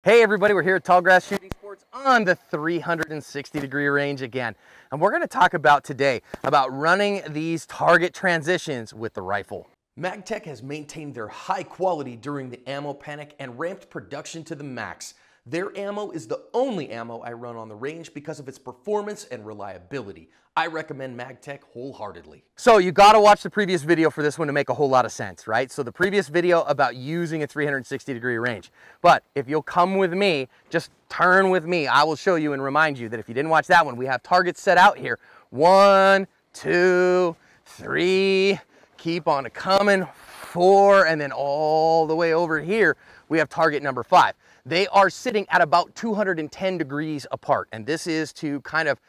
Hey everybody, we're here at Tallgrass Shooting Sports on the 360-degree range again. And we're going to talk about today about running these target transitions with the rifle. Magtech has maintained their high quality during the ammo panic and ramped production to the max. Their ammo is the only ammo I run on the range because of its performance and reliability. I recommend Magtech wholeheartedly. So you gotta watch the previous video for this one to make a whole lot of sense, right? So the previous video about using a 360-degree range. But if you'll come with me, just turn with me, I will show you and remind you that if you didn't watch that one, we have targets set out here. 1, 2, 3, keep on coming, 4, and then all the way over here, we have target number 5. They are sitting at about 210 degrees apart. And this is to kind of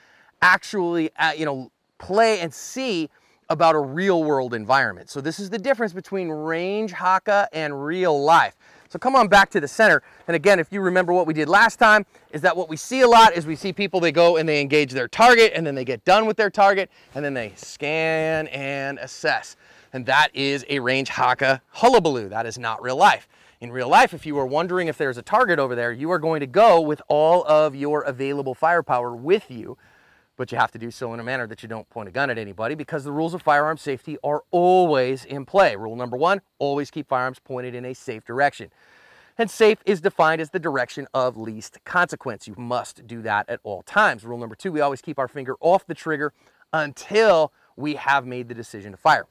actually, play and see about a real world environment. So this is the difference between range haka and real life. So come on back to the center. And again, if you remember what we did last time, is that what we see a lot is we see people, they go and they engage their target and then they get done with their target and then they scan and assess. And that is a range haka hullabaloo. That is not real life. In real life, if you are wondering if there's a target over there, you are going to go with all of your available firepower with you, but you have to do so in a manner that you don't point a gun at anybody because the rules of firearm safety are always in play. Rule number 1, always keep firearms pointed in a safe direction. And safe is defined as the direction of least consequence. You must do that at all times. Rule number 2, we always keep our finger off the trigger until we have made the decision to fire.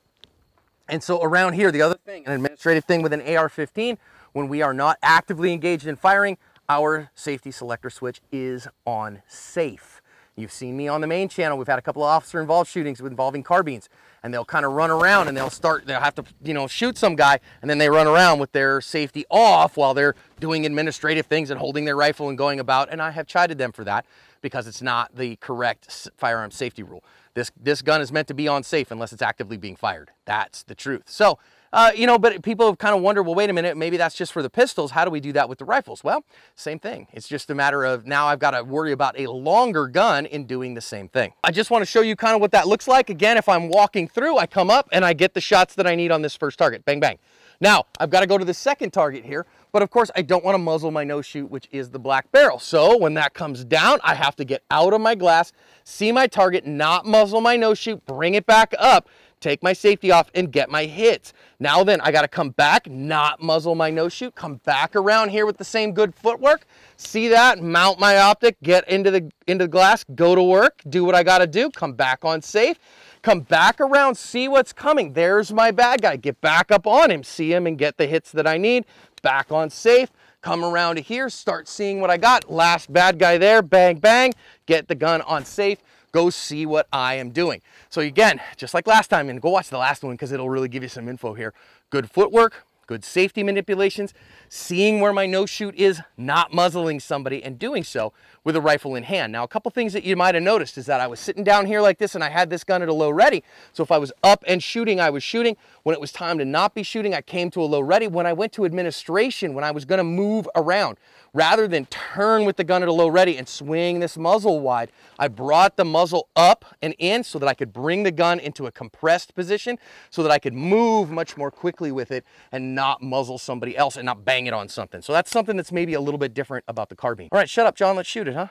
And so around here, the other thing, an administrative thing with an AR-15, when we are not actively engaged in firing, our safety selector switch is on safe. You've seen me on the main channel. We've had a couple of officer-involved shootings involving carbines, and they'll kind of run around and they'll have to, shoot some guy, and then they run around with their safety off while they're doing administrative things and holding their rifle and going about, and I have chided them for that because it's not the correct firearm safety rule. This gun is meant to be on safe unless it's actively being fired. That's the truth. So, but people have kind of wondered, well, wait a minute, maybe that's just for the pistols. How do we do that with the rifles? Well, same thing. It's just a matter of now I've got to worry about a longer gun in doing the same thing. I just want to show you kind of what that looks like. Again, if I'm walking through, I come up and I get the shots that I need on this first target. Bang, bang. Now, I've got to go to the second target here, but of course I don't want to muzzle my no shoot, which is the black barrel. So when that comes down, I have to get out of my glass, see my target, not muzzle my no shoot, bring it back up, take my safety off and get my hits. Now then, I got to come back, not muzzle my no shoot, come back around here with the same good footwork. See that? Mount my optic, get into the glass, go to work, do what I got to do, come back on safe, come back around, see what's coming. There's my bad guy. Get back up on him, see him and get the hits that I need. Back on safe, come around to here, start seeing what I got. Last bad guy there, bang, bang, get the gun on safe. Go see what I am doing. So again, just like last time, and go watch the last one because it'll really give you some info here. Good footwork, good safety manipulations, seeing where my no shoot is, not muzzling somebody, and doing so with a rifle in hand. Now, a couple things that you might have noticed is that I was sitting down here like this and I had this gun at a low ready. So if I was up and shooting, I was shooting. When it was time to not be shooting, I came to a low ready. When I went to administration, when I was gonna move around, rather than turn with the gun at a low ready and swing this muzzle wide, I brought the muzzle up and in so that I could bring the gun into a compressed position so that I could move much more quickly with it and not muzzle somebody else and not bang it on something. So that's something that's maybe a little bit different about the carbine. All right, shut up, John, let's shoot it, huh?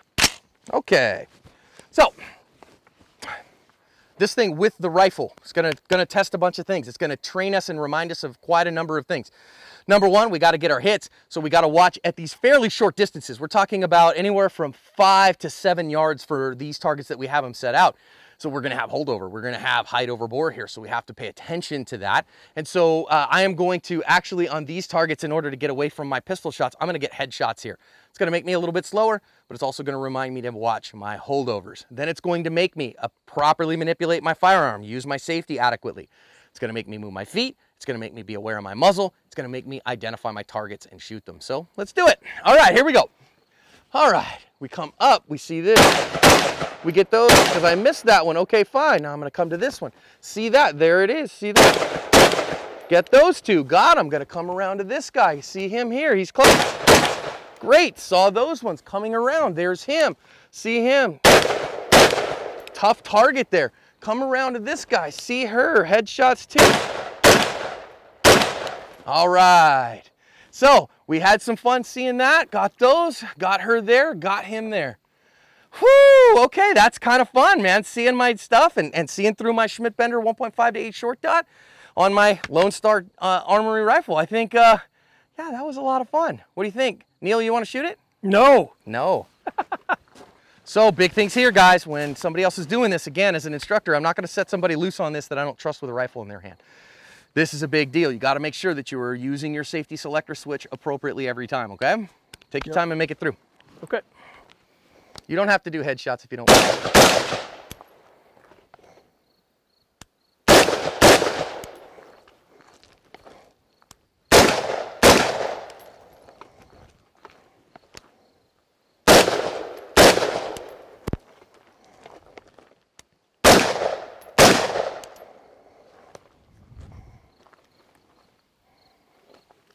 Okay, so this thing with the rifle is gonna test a bunch of things. It's gonna train us and remind us of quite a number of things. Number 1, we gotta get our hits, so we gotta watch at these fairly short distances. We're talking about anywhere from 5 to 7 yards for these targets that we have them set out. So we're gonna have holdover, we're gonna have height over bore here, so we have to pay attention to that. And so I am going to actually, on these targets, in order to get away from my pistol shots, I'm gonna get headshots here. It's gonna make me a little bit slower, but it's also gonna remind me to watch my holdovers. Then it's going to make me properly manipulate my firearm, use my safety adequately. It's gonna make me move my feet. It's gonna make me be aware of my muzzle. It's gonna make me identify my targets and shoot them. So let's do it. All right, here we go. All right, we come up, we see this. We get those, because I missed that one. Okay, fine, now I'm gonna come to this one. See that, there it is, see that? Get those two, got him. Gonna come around to this guy. See him here, he's close. Great, saw those ones coming around. There's him, see him. Tough target there. Come around to this guy, see her, headshots too. All right, So we had some fun seeing that. Got those, got her there, got him there. Whoo, okay, that's kind of fun, man. Seeing my stuff and seeing through my Schmidt Bender 1.5 to 8 short dot on my Lone Star Armory rifle. I think, yeah, that was a lot of fun. What do you think? Neil, you want to shoot it? No. No. So big things here, guys. When somebody else is doing this, again, as an instructor, I'm not going to set somebody loose on this that I don't trust with a rifle in their hand. This is a big deal. You got to make sure that you are using your safety selector switch appropriately every time, okay? Take your time and make it through. Okay. You don't have to do headshots if you don't want to.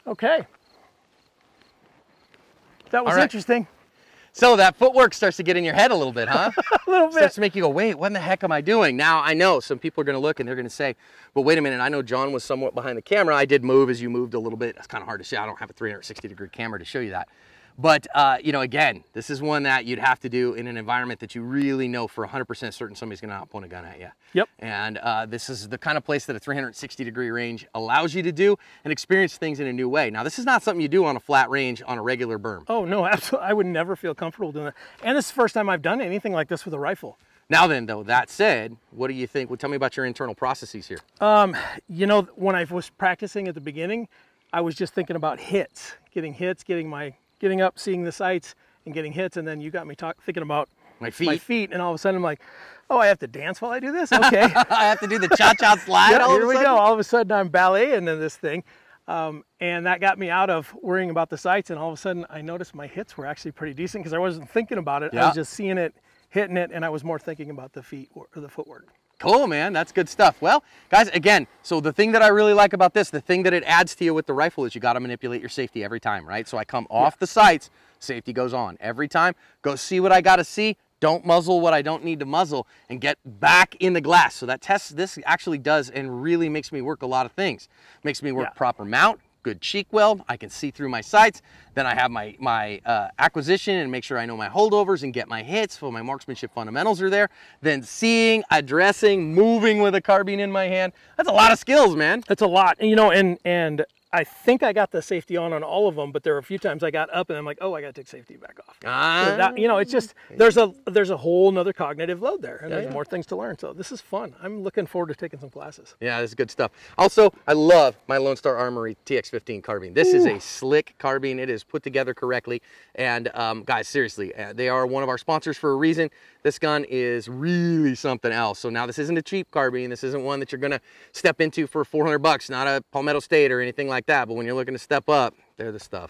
Okay. That was interesting. So that footwork starts to get in your head a little bit, huh? A little bit. Starts to make you go, wait, what in the heck am I doing? Now, I know some people are going to look and they're going to say, but wait a minute, I know John was somewhat behind the camera. I did move as you moved a little bit. It's kind of hard to see. I don't have a 360-degree camera to show you that. But, you know, again, this is one that you'd have to do in an environment that you really know for 100% certain somebody's going to not point a gun at you. Yep. And this is the kind of place that a 360-degree range allows you to do and experience things in a new way. Now, this is not something you do on a flat range on a regular berm. Oh, no, absolutely. I would never feel comfortable doing that. And this is the first time I've done anything like this with a rifle. Now then, though, that said, what do you think? Well, tell me about your internal processes here. You know, when I was practicing at the beginning, I was just thinking about hits, getting up, seeing the sights, and getting hits, and then you got me thinking about my feet, and all of a sudden I'm like, oh, I have to dance while I do this? Okay. I have to do the cha-cha slide. Yep, here we go. All of a sudden I'm balleting in this thing, and that got me out of worrying about the sights, and all of a sudden I noticed my hits were actually pretty decent because I wasn't thinking about it. Yeah. I was just seeing it, hitting it, and I was more thinking about the feet or the footwork. Cool, man. That's good stuff. Well, guys, again, so the thing that I really like about this, the thing that it adds to you with the rifle is you got to manipulate your safety every time, right? So I come off the sights, safety goes on. Every time, go see what I got to see, don't muzzle what I don't need to muzzle, and get back in the glass. So that this actually does and really makes me work a lot of things. Makes me work proper mount, good cheek weld, I can see through my sights. Then I have my acquisition and make sure I know my holdovers and get my hits, so my marksmanship fundamentals are there. Then seeing, addressing, moving with a carbine in my hand. That's a lot of skills, man. That's a lot, you know, and I think I got the safety on all of them, but there were a few times I got up and I'm like, oh, I got to take safety back off. So that, you know, it's just, there's a whole nother cognitive load there, and there's more things to learn. So this is fun. I'm looking forward to taking some classes. Yeah, this is good stuff. Also, I love my Lone Star Armory TX15 carbine. This is a slick carbine. It is put together correctly. And guys, seriously, they are one of our sponsors for a reason. This gun is really something else. So now this isn't a cheap carbine. This isn't one that you're gonna step into for 400 bucks, not a Palmetto State or anything like that. But when you're looking to step up, they're the stuff.